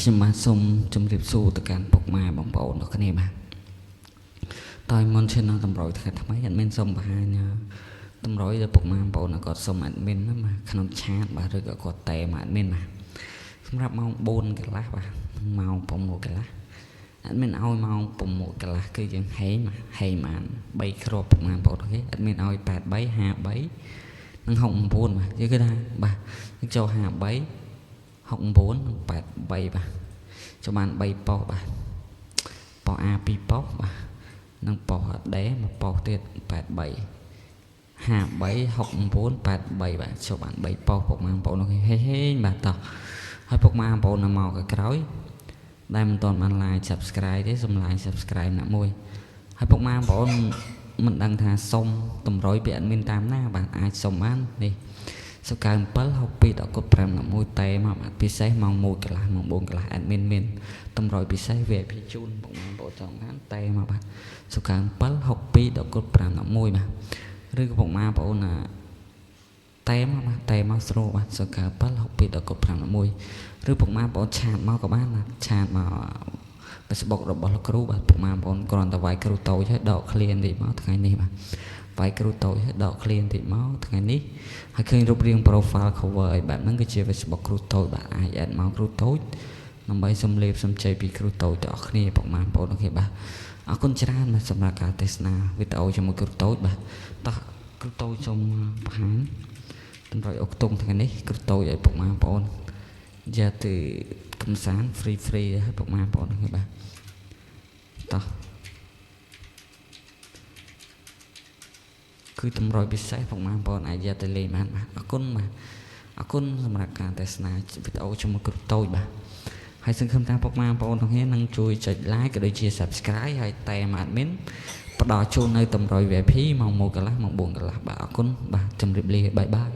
ខ្ញុំបាទសូមជម្រាបសួរទៅកាន់ពុកម៉ែបងប្អូនទាំងគ្នាបាទតើមុនឈានដល់តម្រុយថ្ងៃថ្មីអត់មានសូមបង្ហាញតម្រុយដល់ពុកម៉ែបងប្អូនគាត់សូមអត់មានណាបាទក្នុងឆាតបាទឬក៏គាត់តែមកអត់មានបាទសម្រាប់ម៉ោង4កន្លះបាទម៉ោង6កន្លះអត់មានឲ្យម៉ោង6កន្លះគឺយើងហែងបាទហែងបាន3គ្រាប់ពុកម៉ែបងប្អូនគេអត់មានឲ្យ83 53និង69បាទយើងគឺថាបាទយើងចូល53 69 និង83បាទចូលបាន3ប៉ុសបាទប៉ុស A 2ប៉ុសបាទនិងប៉ុស D មួយប៉ុសទៀត83 53 69 83បាទចូលបាន3ប៉ុសពុកម៉ែបងប្អូនហេហេបាទតោះហើយពុកម៉ែបងប្អូននៅមកក្រោយដែលមិនទាន់បាន like subscribe ទេសូម like subscribe ណាមួយហើយពុកម៉ែបងប្អូនមិនដឹងថាសុំតម្រុយពីអត់មានតាមណាបាទអាចសុំបាននេះសកៅ7 62 ដល់គុត5 11តែមកបាទពិសេសម៉ោង1កន្លះម៉ោង4កន្លះអត់មានតម្រុយពិសេស VIP ជូនបងប្អូនចង់បានតែមកបាទសកៅ7 62 ដល់គុត5 11បាទឬក៏បងប្អូនណាតែមកបាទតែមកស្រួលបាទសកៅ7 62 ដល់គុត5 11ឬបងប្អូនឆាតមកក៏បានបាទឆាតមក Facebook របស់លោកគ្រូបាទបងប្អូនគ្រាន់តែវាយគ្រូតូចឲ្យដកឃ្លានតិចមកថ្ងៃនេះបាទវាយគ្រូតូចឲ្យដកឃ្លានតិចមកថ្ងៃនេះហើយឃើញរូបរាង profile cover ឲ្យបែបហ្នឹងគឺជា Facebook គ្រូតូចបាទអាច add មកគ្រូតូចដើម្បីសំលេបសំជ័យពីគ្រូតូចទាំងអស់គ្នាបងប្អូនអូខេបាទអរគុណច្រើនបាទសម្រាប់ការទេសនាវីដេអូជាមួយគ្រូតូចបាទតោះគ្រូតូចសូមបង្ហាញតម្រុយអុកតុងថ្ងៃនេះគ្រូតូចឲ្យបងប្អូនយ៉ាទៅកំសាន្ត free ឲ្យបងប្អូនហ្នឹងបាទតោះគឺតម្រុយពិសេសបងប្អូនអាចយកទៅលេងបានបាទអរគុណបាទអរគុណសម្រាប់ការទស្សនាវីដេអូជាមួយគ្រូតូចបាទហើយសង្ឃឹមថាបងប្អូនទាំងគ្នានឹងជួយចុច like ក៏ដូចជា subscribe ហើយតែមក admin ផ្ដល់ជូននៅតម្រុយ VIP ម៉ោង1កន្លះម៉ោង4កន្លះបាទអរគុណបាទជម្រាបលាបាយបាយ